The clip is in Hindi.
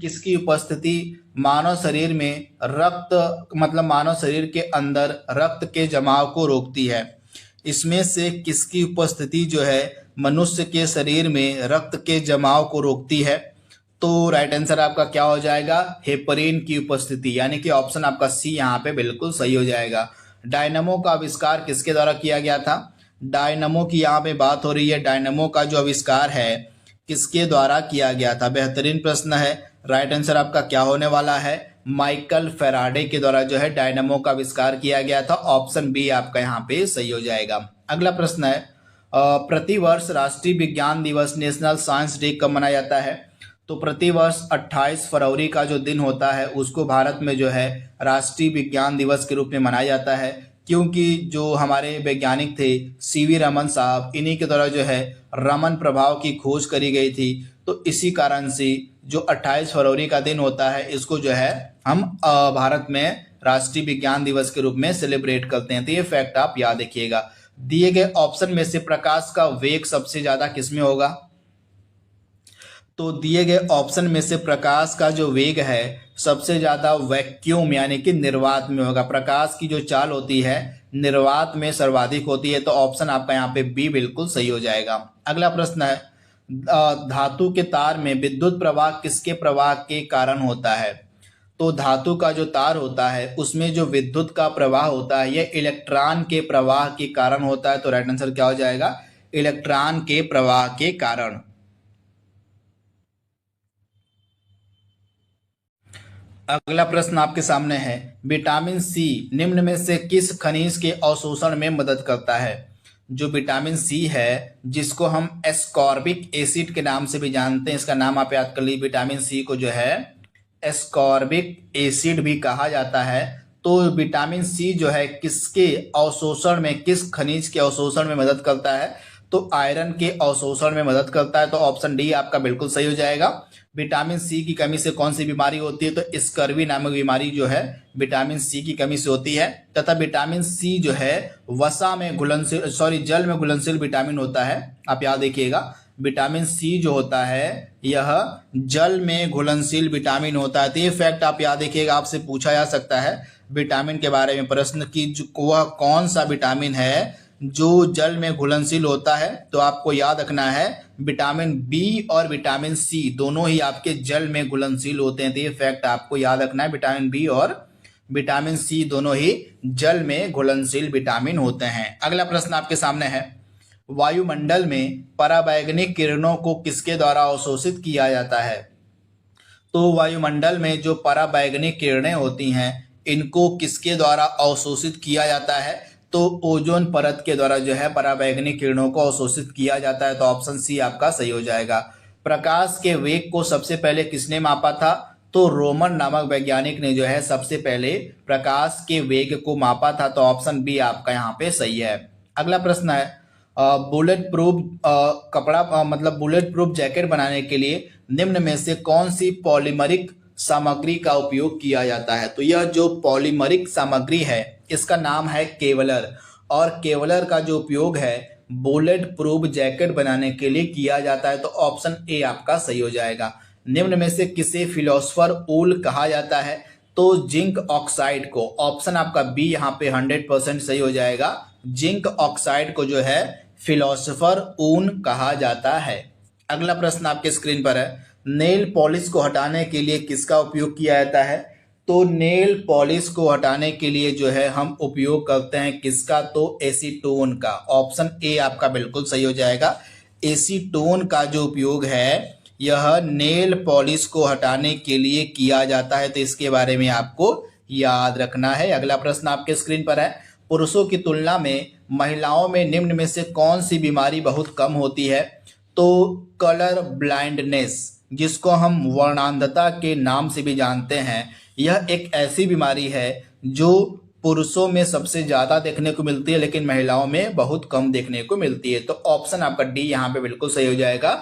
किसकी उपस्थिति मानव शरीर में मानव शरीर के अंदर रक्त के जमाव को रोकती है? इसमें से किसकी उपस्थिति जो है मनुष्य के शरीर में रक्त के जमाव को रोकती है? तो राइट आंसर आपका क्या हो जाएगा? हेपरिन की उपस्थिति, यानी कि ऑप्शन आपका सी यहाँ पे बिल्कुल सही हो जाएगा। डायनमो का आविष्कार किसके द्वारा किया गया था? डायनमो की यहाँ पे बात हो रही है। डायनमो का जो आविष्कार है किसके द्वारा किया गया था? बेहतरीन प्रश्न है। राइट आंसर आपका क्या होने वाला है? माइकल फैराडे के द्वारा जो है डायनमो का आविष्कार किया गया था। ऑप्शन बी आपका यहाँ पे सही हो जाएगा। अगला प्रश्न है, प्रतिवर्ष राष्ट्रीय विज्ञान दिवस नेशनल साइंस डे कब मनाया जाता है? तो प्रतिवर्ष 28 फरवरी का जो दिन होता है उसको भारत में जो है राष्ट्रीय विज्ञान दिवस के रूप में मनाया जाता है, क्योंकि जो हमारे वैज्ञानिक थे सीवी रमन साहब, इन्हीं के द्वारा जो है रमन प्रभाव की खोज करी गई थी। तो इसी कारण से जो 28 फरवरी का दिन होता है इसको जो है हम भारत में राष्ट्रीय विज्ञान दिवस के रूप में सेलिब्रेट करते हैं। तो ये फैक्ट आप याद रखिएगा। दिए गए ऑप्शन में से प्रकाश का वेग सबसे ज्यादा किसमें होगा? तो दिए गए ऑप्शन में से प्रकाश का जो वेग है सबसे ज्यादा वैक्यूम यानी कि निर्वात में होगा। प्रकाश की जो चाल होती है निर्वात में सर्वाधिक होती है। तो ऑप्शन आपका यहाँ पे बी बिल्कुल सही हो जाएगा। अगला प्रश्न है, धातु के तार में विद्युत प्रवाह किसके प्रवाह के कारण होता है? तो धातु का जो तार होता है उसमें जो विद्युत का प्रवाह होता है यह इलेक्ट्रॉन के प्रवाह के कारण होता है। तो राइट आंसर क्या हो जाएगा? इलेक्ट्रॉन के प्रवाह के कारण। अगला प्रश्न आपके सामने है, विटामिन सी निम्न में से किस खनिज के अवशोषण में मदद करता है? जो विटामिन सी है जिसको हम एस्कॉर्बिक एसिड के नाम से भी जानते हैं, इसका नाम आप याद कर लीजिए। विटामिन सी को जो है एस्कॉर्बिक एसिड भी कहा जाता है। तो विटामिन सी जो है किसके अवशोषण में, किस खनिज के अवशोषण में मदद करता है? तो आयरन के अवशोषण में मदद करता है। तो ऑप्शन डी आपका बिल्कुल सही हो जाएगा। विटामिन सी की कमी से कौन सी बीमारी होती है? तो स्कर्वी नामक बीमारी जो है विटामिन सी की कमी से होती है। तथा विटामिन सी जो है वसा में घुलनशील जल में घुलनशील विटामिन होता है। आप याद रखिएगा, विटामिन सी जो होता है यह जल में घुलनशील विटामिन होता है। तो ये फैक्ट आप याद रखिएगा, आपसे पूछा जा सकता है विटामिन के बारे में प्रश्न की वह कौन सा विटामिन है जो जल में घुलनशील होता है। तो आपको याद रखना है विटामिन बी और विटामिन सी दोनों ही आपके जल में घुलनशील होते हैं। तो ये फैक्ट आपको याद रखना है, विटामिन बी और विटामिन सी दोनों ही जल में घुलनशील विटामिन होते हैं। अगला प्रश्न आपके सामने है, वायुमंडल में पराबैंगनी किरणों को किसके द्वारा अवशोषित किया जाता है? तो वायुमंडल में जो पराबैंगनी किरणें होती हैं इनको किसके द्वारा अवशोषित किया जाता है? तो ओजोन परत के द्वारा जो है पराबैंगनी किरणों को अवशोषित किया जाता है। तो ऑप्शन सी आपका सही हो जाएगा। प्रकाश के वेग को सबसे पहले किसने मापा था? तो रोमन नामक वैज्ञानिक ने जो है सबसे पहले प्रकाश के वेग को मापा था। तो ऑप्शन बी आपका यहाँ पे सही है। अगला प्रश्न है, bullet proof bullet proof jacket बनाने के लिए निम्न में से कौन सी पॉलीमरिक सामग्री का उपयोग किया जाता है? तो यह जो पॉलीमरिक सामग्री है इसका नाम है केवलर, और केवलर का जो उपयोग है बुलेट प्रूफ जैकेट बनाने के लिए किया जाता है। तो ऑप्शन ए आपका सही हो जाएगा। निम्न में से किसे फिलोसफर ऊल कहा जाता है? तो जिंक ऑक्साइड को। ऑप्शन आपका बी यहाँ पे 100% सही हो जाएगा। जिंक ऑक्साइड को जो है फिलोसफर ऊन कहा जाता है। अगला प्रश्न आपके स्क्रीन पर है, नेल पॉलिश को हटाने के लिए किसका उपयोग किया जाता है? तो नेल पॉलिश को हटाने के लिए जो है हम उपयोग करते हैं किसका? तो एसीटोन का। ऑप्शन ए आपका बिल्कुल सही हो जाएगा। एसीटोन का जो उपयोग है यह नेल पॉलिश को हटाने के लिए किया जाता है। तो इसके बारे में आपको याद रखना है। अगला प्रश्न आपके स्क्रीन पर है, पुरुषों की तुलना में महिलाओं में निम्न में से कौन सी बीमारी बहुत कम होती है? तो कलर ब्लाइंडनेस, जिसको हम वर्णांधता के नाम से भी जानते हैं, यह एक ऐसी बीमारी है जो पुरुषों में सबसे ज्यादा देखने को मिलती है लेकिन महिलाओं में बहुत कम देखने को मिलती है। तो ऑप्शन आपका डी यहाँ पे बिल्कुल सही हो जाएगा।